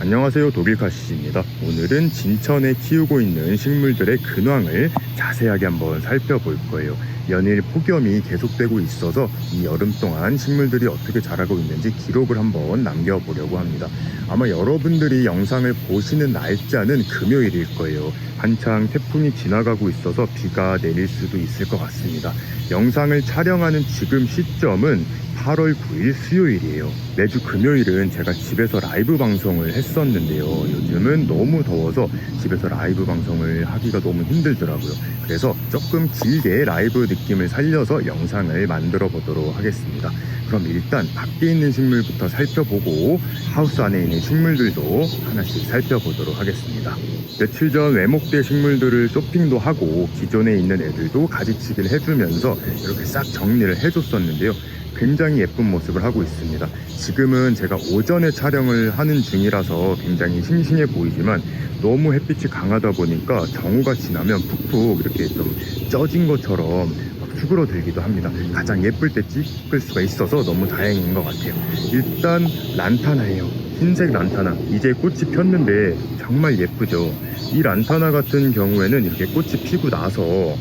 안녕하세요, 독일카시입니다. 오늘은 진천에 키우고 있는 식물들의 근황을 자세하게 한번 살펴볼 거예요. 연일 폭염이 계속되고 있어서 이 여름 동안 식물들이 어떻게 자라고 있는지 기록을 한번 남겨보려고 합니다. 아마 여러분들이 영상을 보시는 날짜는 금요일일 거예요. 한창 태풍이 지나가고 있어서 비가 내릴 수도 있을 것 같습니다. 영상을 촬영하는 지금 시점은 8월 9일 수요일이에요. 매주 금요일은 제가 집에서 라이브 방송을 했었는데요. 요즘은 너무 더워서 집에서 라이브 방송을 하기가 너무 힘들더라고요. 그래서 조금 길게 라이브 느낌을 살려서 영상을 만들어 보도록 하겠습니다. 그럼 일단 밖에 있는 식물부터 살펴보고 하우스 안에 있는 식물들도 하나씩 살펴보도록 하겠습니다. 며칠 전 외목대 식물들을 쇼핑도 하고 기존에 있는 애들도 가지치기를 해주면서 이렇게 싹 정리를 해줬었는데요. 굉장히 예쁜 모습을 하고 있습니다. 지금은 제가 오전에 촬영을 하는 중이라서 굉장히 싱싱해 보이지만 너무 햇빛이 강하다 보니까 정오가 지나면 푹푹 이렇게 좀 쪄진 것처럼 수그러들기도 합니다. 가장 예쁠 때 찍을 수가 있어서 너무 다행인 것 같아요. 일단 란타나예요. 흰색 란타나. 이제 꽃이 폈는데 정말 예쁘죠. 이 란타나 같은 경우에는 이렇게 꽃이 피고 나서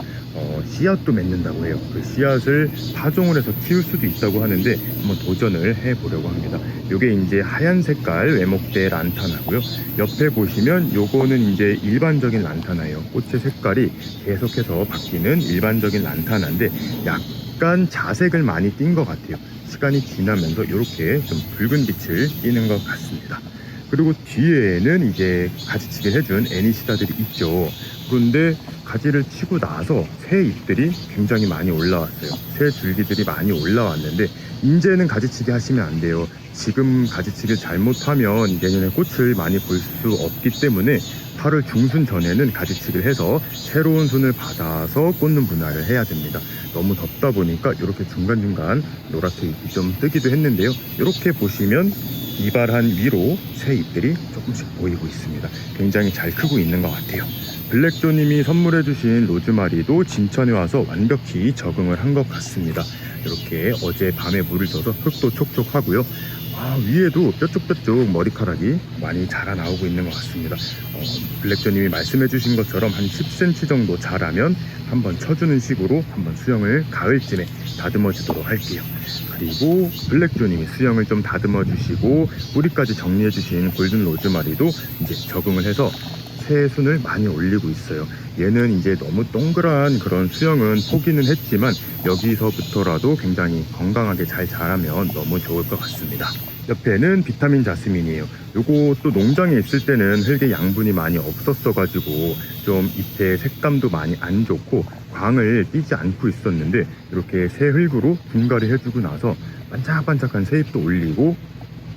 씨앗도 맺는다고 해요. 그 씨앗을 파종을 해서 키울 수도 있다고 하는데 한번 도전을 해보려고 합니다. 요게 이제 하얀 색깔 외목대 란타나고요. 옆에 보시면 요거는 이제 일반적인 란타나예요. 꽃의 색깔이 계속해서 바뀌는 일반적인 란타나인데 약간 자색을 많이 띈 것 같아요. 시간이 지나면서 이렇게 좀 붉은 빛을 띠는 것 같습니다. 그리고 뒤에는 이제 가지치기를 해준 애니시다들이 있죠. 그런데 가지를 치고 나서 새 잎들이 굉장히 많이 올라왔어요. 새 줄기들이 많이 올라왔는데 이제는 가지치기 하시면 안 돼요. 지금 가지치기를 잘못하면 내년에 꽃을 많이 볼 수 없기 때문에 8월 중순 전에는 가지치기를 해서 새로운 순을 받아서 꽂는 분할을 해야 됩니다. 너무 덥다 보니까 이렇게 중간중간 노랗게 잎이 좀 뜨기도 했는데요. 이렇게 보시면 이발한 위로 새 잎들이 조금씩 보이고 있습니다. 굉장히 잘 크고 있는 것 같아요. 블랙조님이 선물해주신 로즈마리도 진천에 와서 완벽히 적응을 한 것 같습니다. 이렇게 어제 밤에 물을 줘서 흙도 촉촉하고요. 위에도 뾰족뾰족 머리카락이 많이 자라나오고 있는 것 같습니다. 블랙조님이 말씀해주신 것처럼 한 10cm 정도 자라면 한번 쳐주는 식으로 한번 수영을 가을쯤에 다듬어 주도록 할게요. 그리고 블랙조님이 수영을 좀 다듬어 주시고 뿌리까지 정리해 주신 골든 로즈마리도 이제 적응을 해서 새 순을 많이 올리고 있어요. 얘는 이제 너무 동그란 그런 수영은 포기는 했지만 여기서부터라도 굉장히 건강하게 잘 자라면 너무 좋을 것 같습니다. 옆에는 비타민 자스민이에요. 요것도 농장에 있을 때는 흙의 양분이 많이 없었어 가지고 좀 잎의 색감도 많이 안 좋고 광을 띄지 않고 있었는데 이렇게 새 흙으로 분갈이 해주고 나서 반짝반짝한 새 잎도 올리고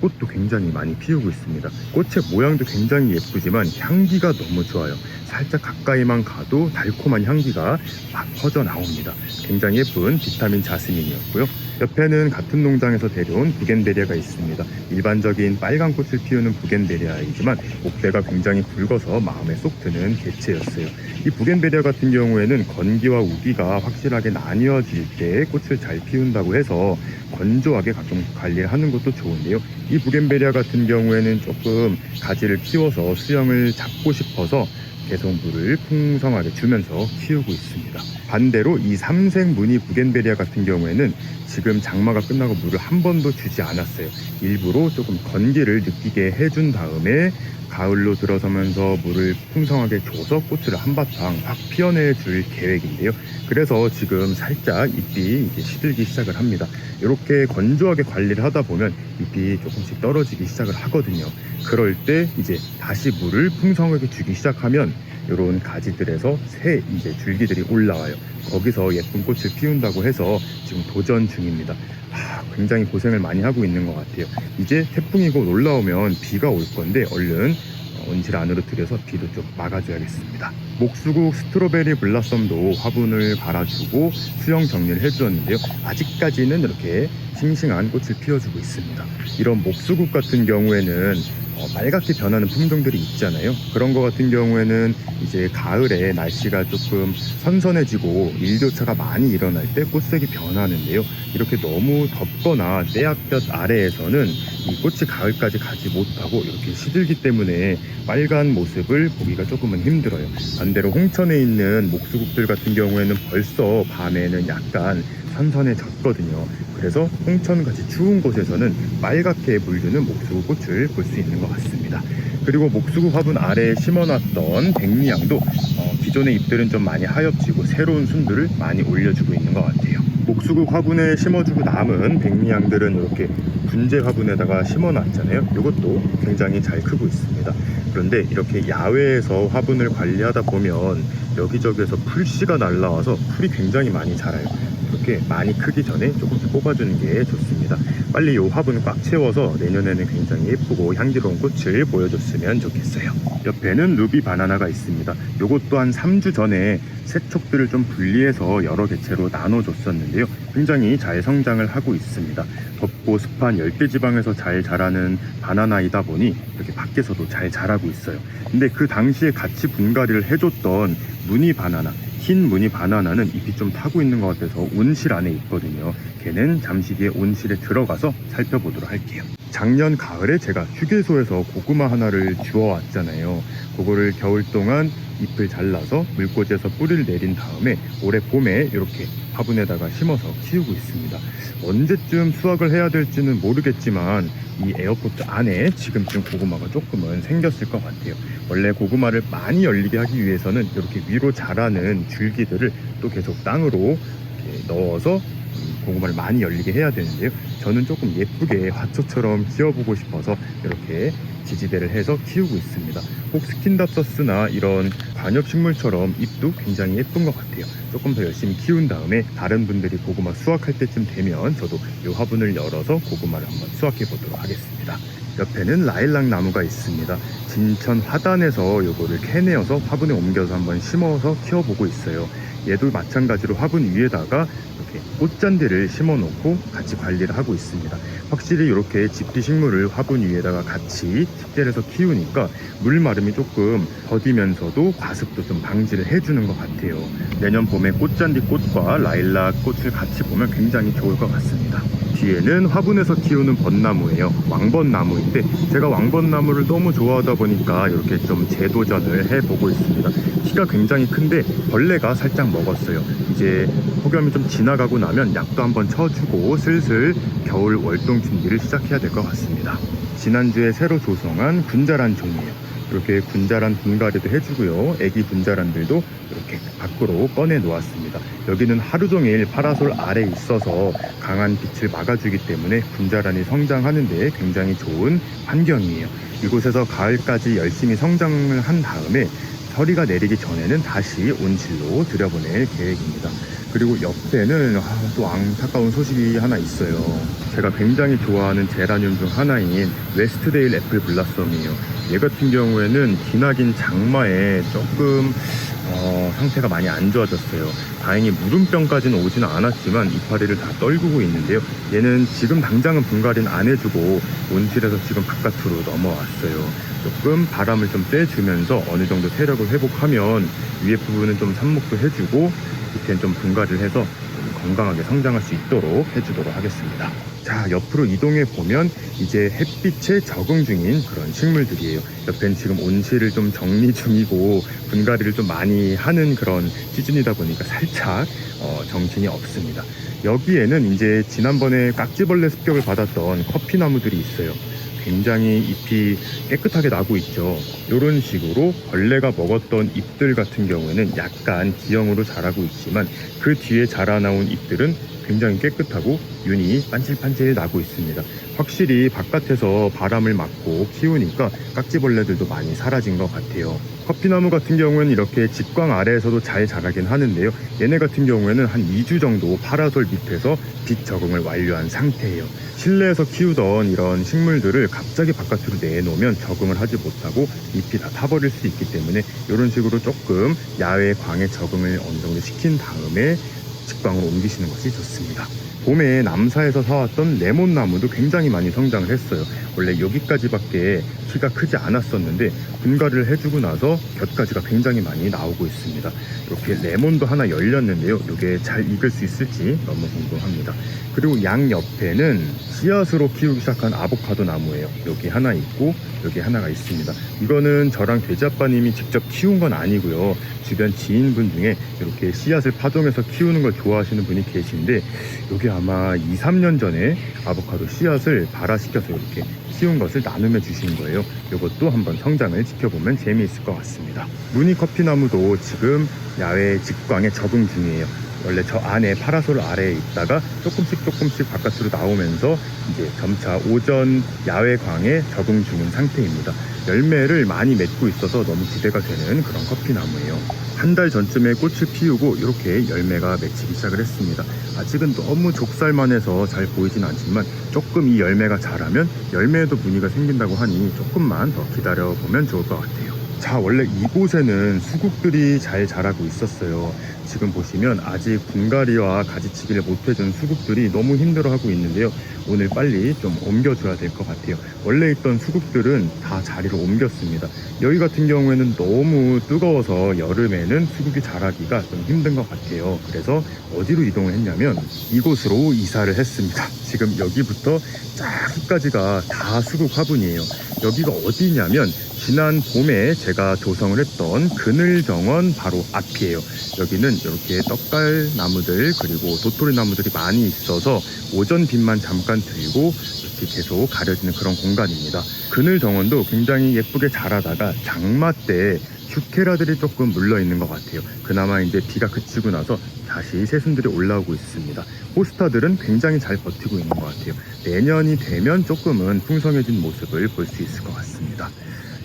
꽃도 굉장히 많이 피우고 있습니다. 꽃의 모양도 굉장히 예쁘지만 향기가 너무 좋아요. 살짝 가까이만 가도 달콤한 향기가 막 퍼져 나옵니다. 굉장히 예쁜 비타민 자스민이었고요. 옆에는 같은 농장에서 데려온 부겐베리아가 있습니다. 일반적인 빨간 꽃을 피우는 부겐베리아이지만 목대가 굉장히 굵어서 마음에 쏙 드는 개체였어요. 이 부겐베리아 같은 경우에는 건기와 우기가 확실하게 나뉘어질 때 꽃을 잘 피운다고 해서 건조하게 가끔 관리를 하는 것도 좋은데요. 이 부겐베리아 같은 경우에는 조금 가지를 키워서 수영을 잡고 싶어서 계속 물을 풍성하게 주면서 키우고 있습니다. 반대로 이 삼색 무늬 부겐베리아 같은 경우에는 지금 장마가 끝나고 물을 한 번도 주지 않았어요. 일부러 조금 건기를 느끼게 해준 다음에 가을로 들어서면서 물을 풍성하게 줘서 꽃을 한바탕 확 피워내 줄 계획인데요. 그래서 지금 살짝 잎이 이제 시들기 시작을 합니다. 이렇게 건조하게 관리를 하다 보면 잎이 조금씩 떨어지기 시작을 하거든요. 그럴 때 이제 다시 물을 풍성하게 주기 시작하면 이런 가지들에서 새 이제 줄기들이 올라와요. 거기서 예쁜 꽃을 피운다고 해서 지금 도전 중입니다. 굉장히 고생을 많이 하고 있는 것 같아요. 이제 태풍이 곧 올라오면 비가 올 건데 얼른 온실 안으로 들여서 비도 좀 막아줘야겠습니다. 목수국 스트로베리 블라썸도 화분을 갈아주고 수영 정리를 해주었는데요. 아직까지는 이렇게 싱싱한 꽃을 피워주고 있습니다. 이런 목수국 같은 경우에는 빨갛게 변하는 품종들이 있잖아요. 그런 거 같은 경우에는 이제 가을에 날씨가 조금 선선해지고 일교차가 많이 일어날 때 꽃색이 변하는데요. 이렇게 너무 덥거나 떼약볕 아래에서는 이 꽃이 가을까지 가지 못하고 이렇게 시들기 때문에 빨간 모습을 보기가 조금은 힘들어요. 반대로 홍천에 있는 목수국들 같은 경우에는 벌써 밤에는 약간 선선해졌거든요. 그래서 홍천같이 추운 곳에서는 빨갛게 물드는 목수국꽃을 볼 수 있는 것 같습니다. 그리고 목수국 화분 아래에 심어놨던 백리향도 기존의 잎들은 좀 많이 하엽지고 새로운 순들을 많이 올려주고 있는 것 같아요. 목수국 화분에 심어주고 남은 백리향들은 이렇게 분재 화분에다가 심어놨잖아요. 이것도 굉장히 잘 크고 있습니다. 그런데 이렇게 야외에서 화분을 관리하다 보면 여기저기에서 풀씨가 날라와서 풀이 굉장히 많이 자라요. 이렇게 많이 크기 전에 조금씩 뽑아주는 게 좋습니다. 빨리 이 화분을 꽉 채워서 내년에는 굉장히 예쁘고 향기로운 꽃을 보여줬으면 좋겠어요. 옆에는 루비 바나나가 있습니다. 이것도 한 3주 전에 세척들을 좀 분리해서 여러 개체로 나눠줬었는데요. 굉장히 잘 성장을 하고 있습니다. 덥고 습한 열대지방에서 잘 자라는 바나나이다 보니 이렇게 밖에서도 잘 자라고 있어요. 근데 그 당시에 같이 분갈이를 해줬던 무늬 바나나, 흰 무늬 바나나는 잎이 좀 타고 있는 것 같아서 온실 안에 있거든요. 걔는 잠시 뒤에 온실에 들어가서 살펴보도록 할게요. 작년 가을에 제가 휴게소에서 고구마 하나를 주워왔잖아요. 그거를 겨울 동안 잎을 잘라서 물꽂이에서 뿌리를 내린 다음에 올해 봄에 이렇게 화분에다가 심어서 키우고 있습니다. 언제쯤 수확을 해야 될지는 모르겠지만 이 에어포트 안에 지금쯤 고구마가 조금은 생겼을 것 같아요. 원래 고구마를 많이 열리게 하기 위해서는 이렇게 위로 자라는 줄기들을 또 계속 땅으로 이렇게 넣어서 고구마를 많이 열리게 해야 되는데요. 저는 조금 예쁘게 화초처럼 키워보고 싶어서 이렇게 지지대를 해서 키우고 있습니다. 꼭 스킨답서스나 이런 관엽식물처럼 잎도 굉장히 예쁜 것 같아요. 조금 더 열심히 키운 다음에 다른 분들이 고구마 수확할 때쯤 되면 저도 이 화분을 열어서 고구마를 한번 수확해 보도록 하겠습니다. 옆에는 라일락 나무가 있습니다. 진천 화단에서 요거를 캐내어서 화분에 옮겨서 한번 심어서 키워보고 있어요. 얘도 마찬가지로 화분 위에다가 이렇게 꽃잔디를 심어 놓고 같이 관리를 하고 있습니다. 확실히 이렇게 집비식물을 화분 위에다가 같이 식재해서 키우니까 물 마름이 조금 더디면서도 과습도 좀 방지를 해주는 것 같아요. 내년 봄에 꽃잔디 꽃과 라일락 꽃을 같이 보면 굉장히 좋을 것 같습니다. 뒤에는 화분에서 키우는 벚나무예요. 왕벚나무인데 제가 왕벚나무를 너무 좋아하다 보니까 이렇게 좀 재도전을 해보고 있습니다. 키가 굉장히 큰데 벌레가 살짝 먹었어요. 이제 폭염이 좀 지나가고 나면 약도 한번 쳐주고 슬슬 겨울 월동 준비를 시작해야 될 것 같습니다. 지난주에 새로 조성한 군자란 종이에요. 이렇게 군자란 분갈이도 해주고요. 애기 군자란들도 이렇게 밖으로 꺼내 놓았습니다. 여기는 하루 종일 파라솔 아래 있어서 강한 빛을 막아주기 때문에 군자란이 성장하는데 굉장히 좋은 환경이에요. 이곳에서 가을까지 열심히 성장을 한 다음에 서리가 내리기 전에는 다시 온실로 들여보낼 계획입니다. 그리고 옆에는 또 안타까운 소식이 하나 있어요. 제가 굉장히 좋아하는 제라늄 중 하나인 웨스트데일 애플 블라썸이에요. 얘 같은 경우에는 기나긴 장마에 조금 상태가 많이 안 좋아졌어요. 다행히 무름병까지는 오지는 않았지만 이파리를 다 떨구고 있는데요. 얘는 지금 당장은 분갈이는 안 해주고 온실에서 지금 바깥으로 넘어왔어요. 조금 바람을 좀 쐬주면서 어느 정도 세력을 회복하면 위에 부분은 좀 삽목도 해주고 밑에는 좀 분갈이를 해서 건강하게 성장할 수 있도록 해주도록 하겠습니다. 자, 옆으로 이동해 보면 이제 햇빛에 적응 중인 그런 식물들이에요. 옆엔 지금 온실을 좀 정리 중이고 분갈이를 좀 많이 하는 그런 시즌이다 보니까 살짝 정신이 없습니다. 여기에는 이제 지난번에 깍지벌레 습격을 받았던 커피나무들이 있어요. 굉장히 잎이 깨끗하게 나고 있죠. 이런 식으로 벌레가 먹었던 잎들 같은 경우에는 약간 기형으로 자라고 있지만 그 뒤에 자라나온 잎들은 굉장히 깨끗하고 윤이 반질반질 나고 있습니다. 확실히 바깥에서 바람을 맞고 키우니까 깍지벌레들도 많이 사라진 것 같아요. 커피나무 같은 경우는 이렇게 직광 아래에서도 잘 자라긴 하는데요. 얘네 같은 경우에는 한 2주 정도 파라솔 밑에서 빛 적응을 완료한 상태예요. 실내에서 키우던 이런 식물들을 갑자기 바깥으로 내놓으면 적응을 하지 못하고 잎이 다 타버릴 수 있기 때문에 이런 식으로 조금 야외 광에 적응을 어느 정도 시킨 다음에 직광으로 옮기시는 것이 좋습니다. 봄에 남사에서 사왔던 레몬나무도 굉장히 많이 성장을 했어요. 원래 여기까지밖에 키가 크지 않았었는데 분갈이를 해주고 나서 곁가지가 굉장히 많이 나오고 있습니다. 이렇게 레몬도 하나 열렸는데요. 이게 잘 익을 수 있을지 너무 궁금합니다. 그리고 양 옆에는 씨앗으로 키우기 시작한 아보카도 나무예요. 여기 하나 있고 여기 하나가 있습니다. 이거는 저랑 돼지아빠님이 직접 키운 건 아니고요. 주변 지인분 중에 이렇게 씨앗을 파종해서 키우는 걸 좋아하시는 분이 계신데, 여기 아마 2, 3년 전에 아보카도 씨앗을 발화시켜서 이렇게 키운 것을 나눔해 주신 거예요. 이것도 한번 성장을 지켜보면 재미있을 것 같습니다. 무늬 커피나무도 지금 야외 직광에 적응 중이에요. 원래 저 안에 파라솔 아래에 있다가 조금씩 바깥으로 나오면서 이제 점차 오전 야외 광에 적응 중인 상태입니다. 열매를 많이 맺고 있어서 너무 기대가 되는 그런 커피나무예요. 한 달 전쯤에 꽃을 피우고 이렇게 열매가 맺히기 시작을 했습니다. 아직은 너무 족살만 해서 잘 보이진 않지만 조금 이 열매가 자라면 열매에도 무늬가 생긴다고 하니 조금만 더 기다려보면 좋을 것 같아요. 자, 원래 이곳에는 수국들이 잘 자라고 있었어요. 지금 보시면 아직 분갈이와 가지치기를 못해준 수국들이 너무 힘들어하고 있는데요. 오늘 빨리 좀 옮겨줘야 될 것 같아요. 원래 있던 수국들은 다 자리를 옮겼습니다. 여기 같은 경우에는 너무 뜨거워서 여름에는 수국이 자라기가 좀 힘든 것 같아요. 그래서 어디로 이동을 했냐면 이곳으로 이사를 했습니다. 지금 여기부터 저기까지가 다 수국 화분이에요. 여기가 어디냐면 지난 봄에 제가 조성을 했던 그늘정원 바로 앞이에요. 여기는 이렇게 떡갈 나무들 그리고 도토리 나무들이 많이 있어서 오전 빛만 잠깐 들고 이렇게 계속 가려지는 그런 공간입니다. 그늘정원도 굉장히 예쁘게 자라다가 장마 때 슈케라들이 조금 물러 있는 것 같아요. 그나마 이제 비가 그치고 나서 다시 새순들이 올라오고 있습니다. 호스타들은 굉장히 잘 버티고 있는 것 같아요. 내년이 되면 조금은 풍성해진 모습을 볼 수 있을 것 같습니다.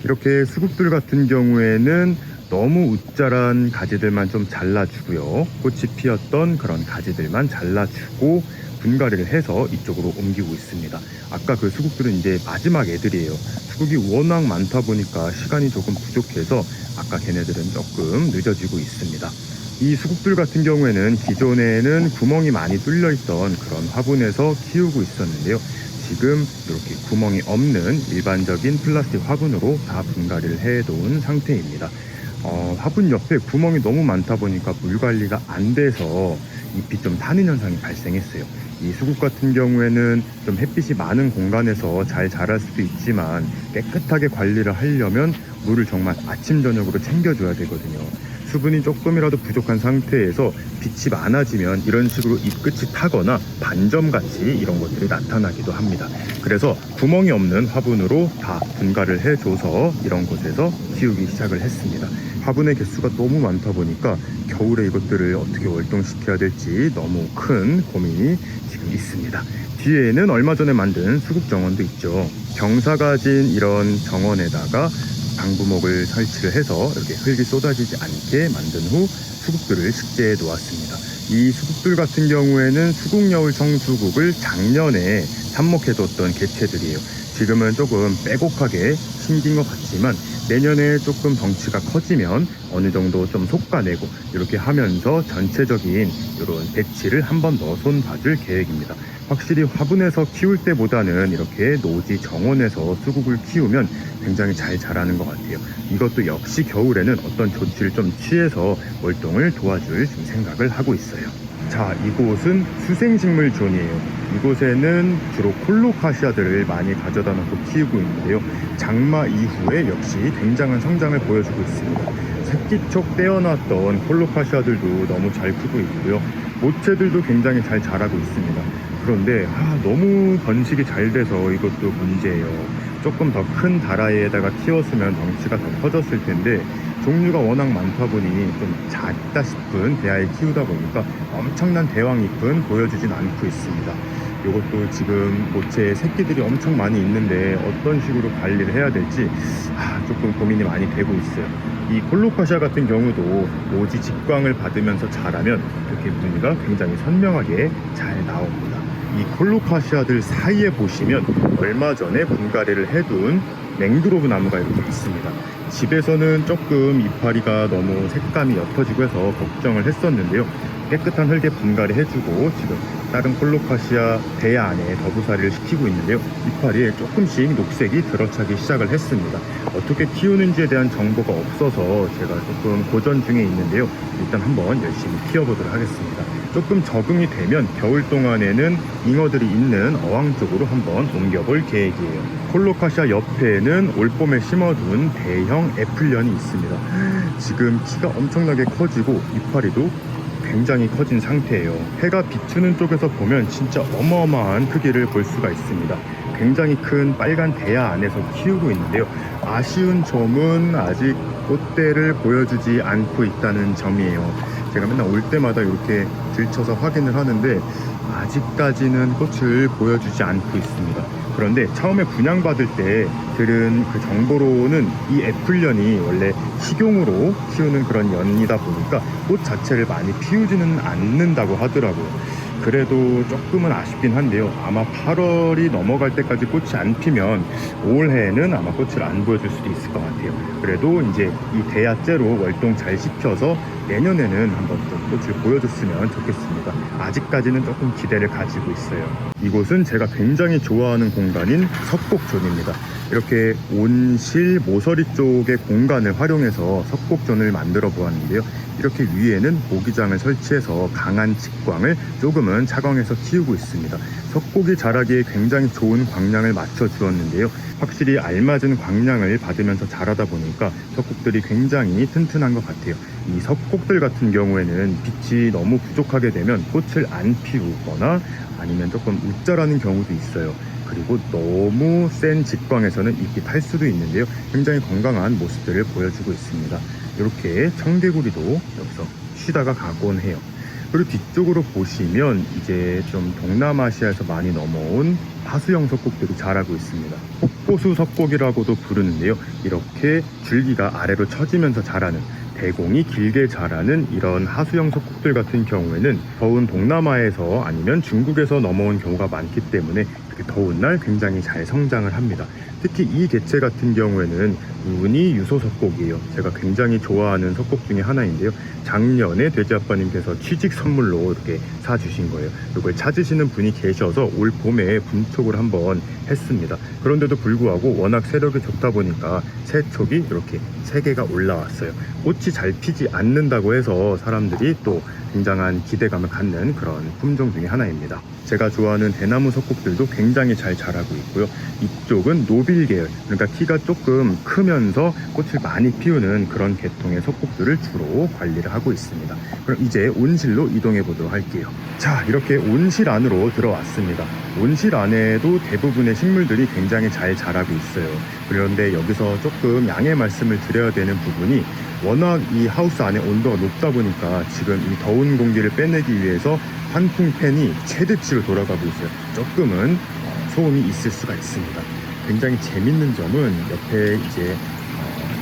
이렇게 수국들 같은 경우에는 너무 웃자란 가지들만 좀 잘라주고요. 꽃이 피었던 그런 가지들만 잘라주고 분갈이를 해서 이쪽으로 옮기고 있습니다. 아까 그 수국들은 이제 마지막 애들이에요. 수국이 워낙 많다 보니까 시간이 조금 부족해서 아까 걔네들은 조금 늦어지고 있습니다. 이 수국들 같은 경우에는 기존에는 구멍이 많이 뚫려 있던 그런 화분에서 키우고 있었는데요. 지금 이렇게 구멍이 없는 일반적인 플라스틱 화분으로 다 분갈이를 해놓은 상태입니다. 화분 옆에 구멍이 너무 많다 보니까 물 관리가 안 돼서 잎이 좀 타는 현상이 발생했어요. 이 수국 같은 경우에는 좀 햇빛이 많은 공간에서 잘 자랄 수도 있지만 깨끗하게 관리를 하려면 물을 정말 아침 저녁으로 챙겨줘야 되거든요. 수분이 조금이라도 부족한 상태에서 빛이 많아지면 이런 식으로 잎끝이 타거나 반점같이 이런 것들이 나타나기도 합니다. 그래서 구멍이 없는 화분으로 다 분갈이를 해줘서 이런 곳에서 키우기 시작을 했습니다. 화분의 개수가 너무 많다 보니까 겨울에 이것들을 어떻게 월동시켜야 될지 너무 큰 고민이 지금 있습니다. 뒤에는 얼마 전에 만든 수국 정원도 있죠. 경사 가진 이런 정원에다가 방부목을 설치를 해서 이렇게 흙이 쏟아지지 않게 만든 후 수국들을 식재해 놓았습니다. 이 수국들 같은 경우에는 수국여울 청수국을 작년에 삽목해뒀던 개체들이에요. 지금은 조금 빼곡하게 심긴 것 같지만 내년에 조금 덩치가 커지면 어느 정도 좀 솎아내고 이렇게 하면서 전체적인 이런 배치를 한 번 더 손봐줄 계획입니다. 확실히 화분에서 키울 때보다는 이렇게 노지 정원에서 수국을 키우면 굉장히 잘 자라는 것 같아요. 이것도 역시 겨울에는 어떤 조치를 좀 취해서 월동을 도와줄 좀 생각을 하고 있어요. 자, 이곳은 수생식물 존이에요. 이곳에는 주로 콜로카시아들을 많이 가져다 놓고 키우고 있는데요. 장마 이후에 역시 굉장한 성장을 보여주고 있습니다. 새끼촉 떼어놨던 콜로카시아들도 너무 잘 크고 있고요. 모체들도 굉장히 잘 자라고 있습니다. 그런데 너무 번식이 잘 돼서 이것도 문제예요. 조금 더 큰 다라이에다가 키웠으면 덩치가 더 커졌을 텐데 종류가 워낙 많다 보니 좀 작다 싶은 대하에 키우다 보니까 엄청난 대왕잎은 보여주진 않고 있습니다. 이것도 지금 모체에 새끼들이 엄청 많이 있는데 어떤 식으로 관리를 해야 될지 조금 고민이 많이 되고 있어요. 이 콜로카시아 같은 경우도 노지 직광을 받으면서 자라면 이렇게 무늬가 굉장히 선명하게 잘 나옵니다. 이 콜로카시아들 사이에 보시면 얼마 전에 분갈이를 해둔 맹그로브 나무가 이렇게 있습니다. 집에서는 조금 이파리가 너무 색감이 옅어지고 해서 걱정을 했었는데요. 깨끗한 흙에 분갈이 해주고 지금 다른 콜로카시아 대야 안에 더부살이를 시키고 있는데요. 이파리에 조금씩 녹색이 들어차기 시작을 했습니다. 어떻게 키우는지에 대한 정보가 없어서 제가 조금 고전 중에 있는데요. 일단 한번 열심히 키워보도록 하겠습니다. 조금 적응이 되면 겨울 동안에는 잉어들이 있는 어항 쪽으로 한번 옮겨볼 계획이에요. 콜로카시아 옆에는 올봄에 심어둔 대형 애플련이 있습니다. 지금 키가 엄청나게 커지고 이파리도 굉장히 커진 상태예요. 해가 비추는 쪽에서 보면 진짜 어마어마한 크기를 볼 수가 있습니다. 굉장히 큰 빨간 대야 안에서 키우고 있는데요. 아쉬운 점은 아직 꽃대를 보여주지 않고 있다는 점이에요. 제가 맨날 올 때마다 이렇게 들쳐서 확인을 하는데 아직까지는 꽃을 보여주지 않고 있습니다. 그런데 처음에 분양받을 때 들은 그 정보로는 이 애플련이 원래 식용으로 키우는 그런 연이다 보니까 꽃 자체를 많이 피우지는 않는다고 하더라고요. 그래도 조금은 아쉽긴 한데요. 아마 8월이 넘어갈 때까지 꽃이 안 피면 올해는 아마 꽃을 안 보여줄 수도 있을 것 같아요. 그래도 이제 이 대야째로 월동 잘 시켜서 내년에는 한번 좀 꽃을 보여줬으면 좋겠습니다. 아직까지는 조금 기대를 가지고 있어요. 이곳은 제가 굉장히 좋아하는 공간인 석곡존입니다. 이렇게 온실 모서리 쪽의 공간을 활용해서 석곡존을 만들어 보았는데요. 이렇게 위에는 모기장을 설치해서 강한 직광을 조금은 차광해서 키우고 있습니다. 석곡이 자라기에 굉장히 좋은 광량을 맞춰 주었는데요. 확실히 알맞은 광량을 받으면서 자라다 보니까 석곡들이 굉장히 튼튼한 것 같아요. 이 석곡들 같은 경우에는 빛이 너무 부족하게 되면 꽃을 안 피우거나 아니면 조금 웃자라는 경우도 있어요. 그리고 너무 센 직광에서는 잎이 탈 수도 있는데요. 굉장히 건강한 모습들을 보여주고 있습니다. 이렇게 청개구리도 여기서 쉬다가 가곤 해요. 그리고 뒤쪽으로 보시면 이제 좀 동남아시아에서 많이 넘어온 하수형 석곡들이 자라고 있습니다. 폭보수 석곡이라고도 부르는데요. 이렇게 줄기가 아래로 처지면서 자라는, 대공이 길게 자라는 이런 하수형 석곡들 같은 경우에는 더운 동남아에서 아니면 중국에서 넘어온 경우가 많기 때문에 더운 날 굉장히 잘 성장을 합니다. 특히 이 개체 같은 경우에는 운이 유소 석곡이에요. 제가 굉장히 좋아하는 석곡 중에 하나인데요. 작년에 돼지 아빠님께서 취직 선물로 이렇게 사주신 거예요. 이걸 찾으시는 분이 계셔서 올 봄에 분촉을 한번 했습니다. 그런데도 불구하고 워낙 세력이 좋다 보니까 새촉이 이렇게 3개가 올라왔어요. 꽃이 잘 피지 않는다고 해서 사람들이 또 굉장한 기대감을 갖는 그런 품종 중에 하나입니다. 제가 좋아하는 대나무 석곡들도 굉장히 잘 자라고 있고요. 이쪽은 노빌 계열, 그러니까 키가 조금 크면서 꽃을 많이 피우는 그런 계통의 석곡들을 주로 관리를 하고 있습니다. 그럼 이제 온실로 이동해 보도록 할게요. 자, 이렇게 온실 안으로 들어왔습니다. 온실 안에도 대부분의 식물들이 굉장히 잘 자라고 있어요. 그런데 여기서 조금 양해 말씀을 드려야 되는 부분이 워낙 이 하우스 안에 온도가 높다 보니까 지금 이 더운 공기를 빼내기 위해서 환풍 팬이 최대치로 돌아가고 있어요. 조금은 소음이 있을 수가 있습니다. 굉장히 재밌는 점은 옆에 이제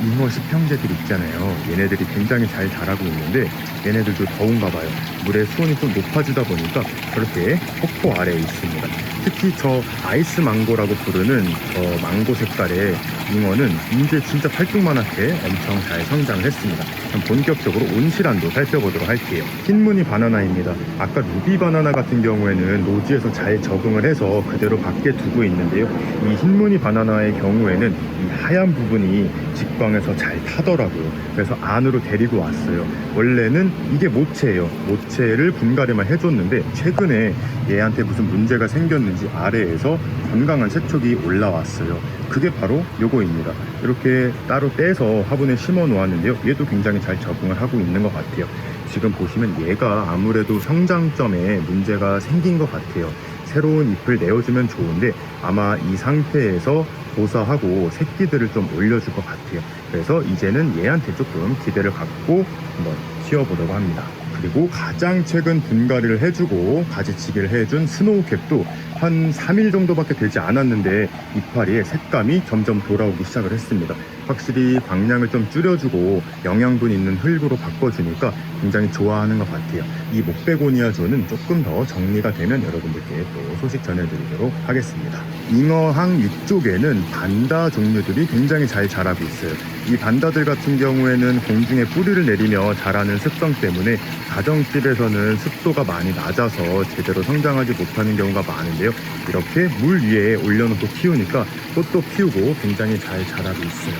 잉어 식형제들이 있잖아요. 얘네들이 굉장히 잘 자라고 있는데 얘네들도 더운가 봐요. 물의 수온이 좀 높아지다 보니까 저렇게 폭포 아래에 있습니다. 특히 저 아이스 망고라고 부르는 저 망고 색깔의 잉어는 이제 진짜 팔뚝만하게 엄청 잘 성장을 했습니다. 그럼 본격적으로 온실안도 살펴보도록 할게요. 흰무늬 바나나입니다. 아까 루비 바나나 같은 경우에는 노지에서 잘 적응을 해서 그대로 밖에 두고 있는데요. 이 흰무늬 바나나의 경우에는 이 하얀 부분이 직광에서 잘 타더라고요. 그래서 안으로 데리고 왔어요. 원래는 이게 모체예요. 모체를 분갈이만 해줬는데 최근에 얘한테 무슨 문제가 생겼는지 아래에서 건강한 새촉이 올라왔어요. 그게 바로 요거입니다. 이렇게 따로 떼서 화분에 심어 놓았는데요. 얘도 굉장히 잘 적응을 하고 있는 것 같아요. 지금 보시면 얘가 아무래도 성장점에 문제가 생긴 것 같아요. 새로운 잎을 내어주면 좋은데 아마 이 상태에서 보사하고 새끼들을 좀 올려줄 것 같아요. 그래서 이제는 얘한테 조금 기대를 갖고 한번 키워보려고 합니다. 그리고 가장 최근 분갈이를 해주고 가지치기를 해준 스노우캡도 한 3일 정도밖에 되지 않았는데 이파리의 색감이 점점 돌아오기 시작을 했습니다. 확실히 광량을 좀 줄여주고 영양분 있는 흙으로 바꿔주니까 굉장히 좋아하는 것 같아요. 이 목베고니아존은 조금 더 정리가 되면 여러분들께 또 소식 전해드리도록 하겠습니다. 잉어항 위쪽에는 반다 종류들이 굉장히 잘 자라고 있어요. 이 반다들 같은 경우에는 공중에 뿌리를 내리며 자라는 습성 때문에 가정집에서는 습도가 많이 낮아서 제대로 성장하지 못하는 경우가 많은데요. 이렇게 물 위에 올려놓고 키우니까 꽃도 피우고 굉장히 잘 자라고 있어요.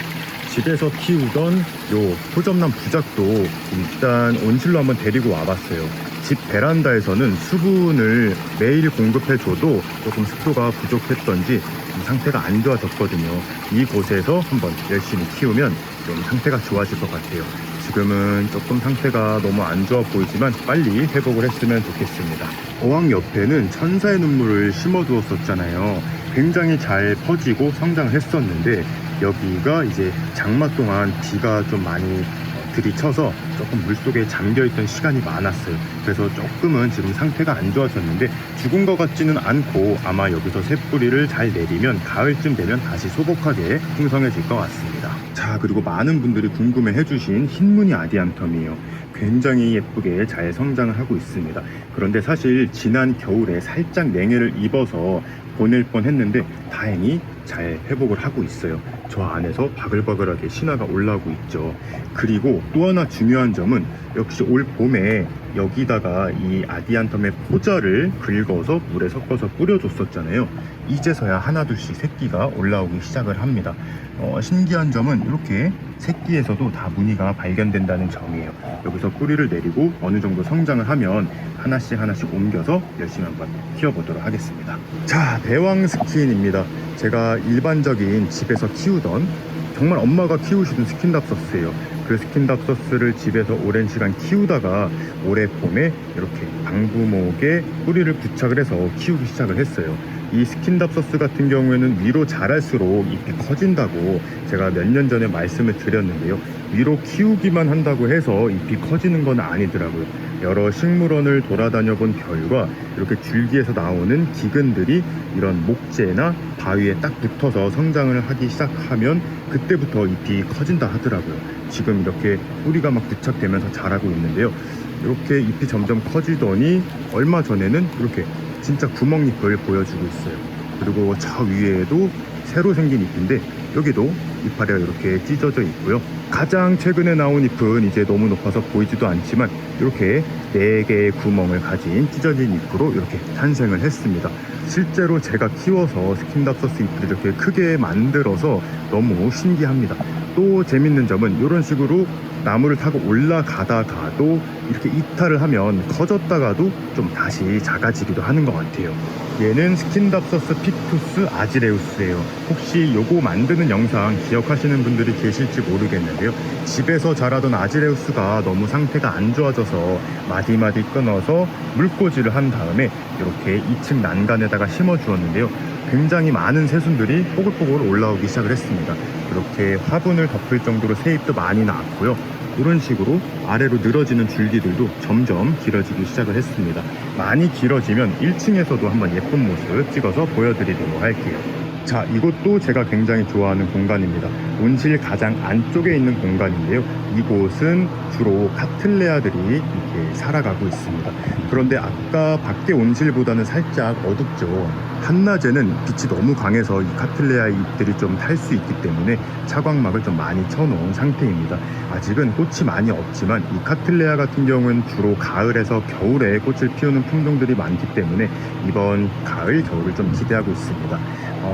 집에서 키우던 요 호접란 부작도 일단 온실로 한번 데리고 와봤어요. 집 베란다에서는 수분을 매일 공급해줘도 조금 습도가 부족했던지 상태가 안 좋아졌거든요. 이곳에서 한번 열심히 키우면 좀 상태가 좋아질 것 같아요. 지금은 조금 상태가 너무 안 좋아 보이지만 빨리 회복을 했으면 좋겠습니다. 어항 옆에는 천사의 눈물을 심어두었었잖아요. 굉장히 잘 퍼지고 성장했었는데 여기가 이제 장마 동안 비가 좀 많이 들이쳐서 조금 물속에 잠겨있던 시간이 많았어요. 그래서 조금은 지금 상태가 안 좋아졌는데 죽은 것 같지는 않고 아마 여기서 새뿌리를 잘 내리면 가을쯤 되면 다시 소복하게 풍성해질 것 같습니다. 자, 그리고 많은 분들이 궁금해 해주신 흰무늬 아디안텀이에요. 굉장히 예쁘게 잘 성장을 하고 있습니다. 그런데 사실 지난 겨울에 살짝 냉해를 입어서 보낼 뻔 했는데 다행히 잘 회복을 하고 있어요. 저 안에서 바글바글하게 신화가 올라오고 있죠. 그리고 또 하나 중요한 점은 역시 올 봄에 여기다가 이 아디안텀의 포자를 긁어서 물에 섞어서 뿌려줬었잖아요. 이제서야 하나둘씩 새끼가 올라오기 시작을 합니다. 신기한 점은 이렇게 새끼에서도 다 무늬가 발견된다는 점이에요. 여기서 뿌리를 내리고 어느 정도 성장을 하면 하나씩 옮겨서 열심히 한번 키워보도록 하겠습니다. 자, 대왕 스킨입니다. 제가 일반적인 집에서 키우던 정말 엄마가 키우시던 스킨답서스예요. 그 스킨답서스를 집에서 오랜 시간 키우다가 올해 봄에 이렇게 방부목에 뿌리를 부착을 해서 키우기 시작을 했어요. 이 스킨답서스 같은 경우에는 위로 자랄수록 잎이 커진다고 제가 몇 년 전에 말씀을 드렸는데요. 위로 키우기만 한다고 해서 잎이 커지는 건 아니더라고요. 여러 식물원을 돌아다녀 본 결과 이렇게 줄기에서 나오는 기근들이 이런 목재나 바위에 딱 붙어서 성장을 하기 시작하면 그때부터 잎이 커진다 하더라고요. 지금 이렇게 뿌리가 막 부착되면서 자라고 있는데요. 이렇게 잎이 점점 커지더니 얼마 전에는 이렇게 진짜 구멍잎을 보여주고 있어요. 그리고 저 위에도 새로 생긴 잎인데 여기도 이파리가 이렇게 찢어져 있고요. 가장 최근에 나온 잎은 이제 너무 높아서 보이지도 않지만 이렇게 4개의 구멍을 가진 찢어진 잎으로 이렇게 탄생을 했습니다. 실제로 제가 키워서 스킨답서스 잎을 이렇게 크게 만들어서 너무 신기합니다. 또 재밌는 점은 이런 식으로 나무를 타고 올라가다가도 이렇게 이탈을 하면 커졌다가도 좀 다시 작아지기도 하는 것 같아요. 얘는 스킨답서스 피투스 아지레우스예요. 혹시 요거 만드는 영상 기억하시는 분들이 계실지 모르겠는데요. 집에서 자라던 아지레우스가 너무 상태가 안 좋아져서 마디마디 끊어서 물꽂이를 한 다음에 이렇게 2층 난간에다가 심어 주었는데요. 굉장히 많은 새순들이 뽀글뽀글 올라오기 시작을 했습니다. 이렇게 화분을 덮을 정도로 새잎도 많이 나왔고요. 이런 식으로 아래로 늘어지는 줄기들도 점점 길어지기 시작을 했습니다. 많이 길어지면 1층에서도 한번 예쁜 모습 찍어서 보여드리도록 할게요. 자, 이곳도 제가 굉장히 좋아하는 공간입니다. 온실 가장 안쪽에 있는 공간인데요. 이곳은 주로 카틀레아들이 이렇게 살아가고 있습니다. 그런데 아까 밖에 온실보다는 살짝 어둡죠. 한낮에는 빛이 너무 강해서 이 카틀레아 잎들이 좀 탈 수 있기 때문에 차광막을 좀 많이 쳐놓은 상태입니다. 아직은 꽃이 많이 없지만 이 카틀레아 같은 경우는 주로 가을에서 겨울에 꽃을 피우는 품종들이 많기 때문에 이번 가을, 겨울을 좀 기대하고 있습니다.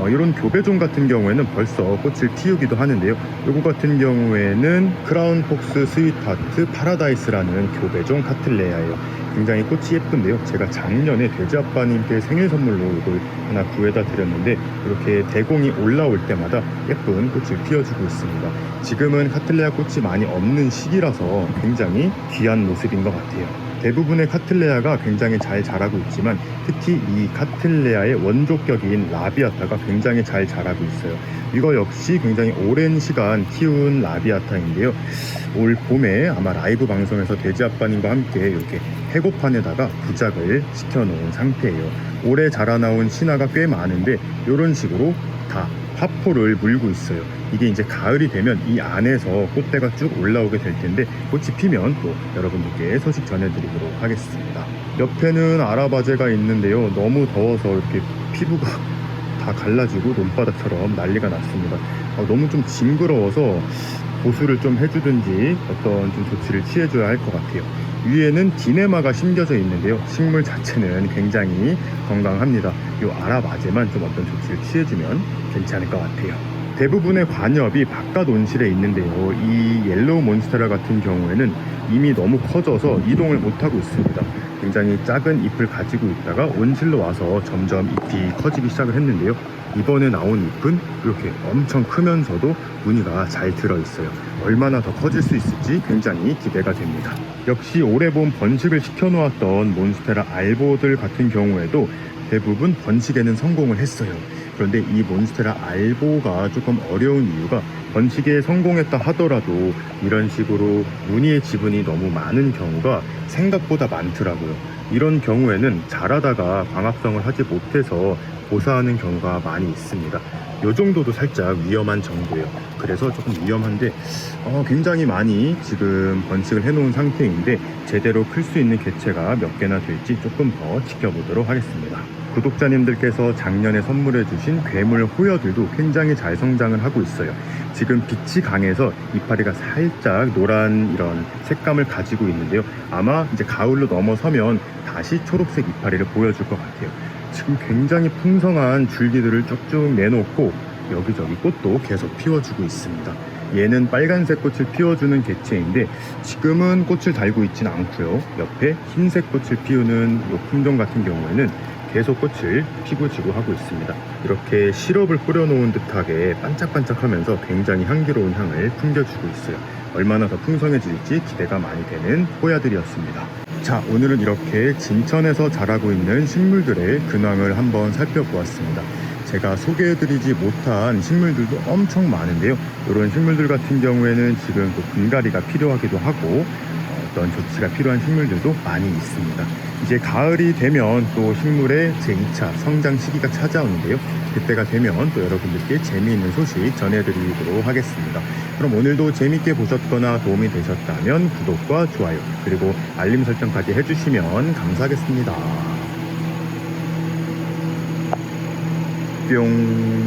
이런 교배종 같은 경우에는 벌써 꽃을 피우기도 하는데요. 요거 같은 경우에는 크라운 폭스 스위트하트 파라다이스라는 교배종 카틀레아예요. 굉장히 꽃이 예쁜데요. 제가 작년에 돼지 아빠님께 생일 선물로 이걸 하나 구해다 드렸는데 이렇게 대공이 올라올 때마다 예쁜 꽃을 피워주고 있습니다. 지금은 카틀레아 꽃이 많이 없는 시기라서 굉장히 귀한 모습인 것 같아요. 대부분의 카틀레아가 굉장히 잘 자라고 있지만 특히 이 카틀레아의 원조격인 라비아타가 굉장히 잘 자라고 있어요. 이거 역시 굉장히 오랜 시간 키운 라비아타인데요. 올 봄에 아마 라이브 방송에서 돼지 아빠님과 함께 이렇게 해고판에다가 부작을 시켜놓은 상태예요. 올해 자라나온 신화가 꽤 많은데 이런 식으로 다 화포를 물고 있어요. 이게 이제 가을이 되면 이 안에서 꽃대가 쭉 올라오게 될 텐데 꽃이 피면 또 여러분들께 소식 전해드리도록 하겠습니다. 옆에는 아라바제가 있는데요. 너무 더워서 이렇게 피부가 다 갈라지고 논바닥처럼 난리가 났습니다. 너무 좀 징그러워서 보수를 좀 해주든지 어떤 좀 조치를 취해줘야 할 것 같아요. 위에는 디네마가 심겨져 있는데요. 식물 자체는 굉장히 건강합니다. 이 아랍아재만 좀 어떤 조치를 취해주면 괜찮을 것 같아요. 대부분의 관엽이 바깥 온실에 있는데요. 이 옐로우 몬스테라 같은 경우에는 이미 너무 커져서 이동을 못하고 있습니다. 굉장히 작은 잎을 가지고 있다가 온실로 와서 점점 잎이 커지기 시작을 했는데요. 이번에 나온 잎은 이렇게 엄청 크면서도 무늬가 잘 들어있어요. 얼마나 더 커질 수 있을지 굉장히 기대가 됩니다. 역시 오래 본 번식을 시켜놓았던 몬스테라 알보들 같은 경우에도 대부분 번식에는 성공을 했어요. 그런데 이 몬스테라 알보가 조금 어려운 이유가 번식에 성공했다 하더라도 이런 식으로 무늬의 지분이 너무 많은 경우가 생각보다 많더라고요. 이런 경우에는 자라다가 광합성을 하지 못해서 고사하는 경우가 많이 있습니다. 이 정도도 살짝 위험한 정도예요. 그래서 조금 위험한데 굉장히 많이 지금 번식을 해놓은 상태인데 제대로 클 수 있는 개체가 몇 개나 될지 조금 더 지켜보도록 하겠습니다. 구독자님들께서 작년에 선물해 주신 괴물 호여들도 굉장히 잘 성장을 하고 있어요. 지금 빛이 강해서 이파리가 살짝 노란 이런 색감을 가지고 있는데요. 아마 이제 가을로 넘어서면 다시 초록색 이파리를 보여줄 것 같아요. 지금 굉장히 풍성한 줄기들을 쭉쭉 내놓고 여기저기 꽃도 계속 피워주고 있습니다. 얘는 빨간색 꽃을 피워주는 개체인데 지금은 꽃을 달고 있지는 않고요. 옆에 흰색 꽃을 피우는 이 품종 같은 경우에는 계속 꽃을 피고 지고 하고 있습니다. 이렇게 시럽을 뿌려놓은 듯하게 반짝반짝하면서 굉장히 향기로운 향을 풍겨주고 있어요. 얼마나 더 풍성해질지 기대가 많이 되는 호야들이었습니다. 자, 오늘은 이렇게 진천에서 자라고 있는 식물들의 근황을 한번 살펴보았습니다. 제가 소개해드리지 못한 식물들도 엄청 많은데요. 이런 식물들 같은 경우에는 지금 또 분갈이가 필요하기도 하고 어떤 조치가 필요한 식물들도 많이 있습니다. 이제 가을이 되면 또 식물의 제2차 성장 시기가 찾아오는데요. 그때가 되면 또 여러분들께 재미있는 소식 전해드리도록 하겠습니다. 그럼 오늘도 재밌게 보셨거나 도움이 되셨다면 구독과 좋아요 그리고 알림 설정까지 해주시면 감사하겠습니다. 뿅.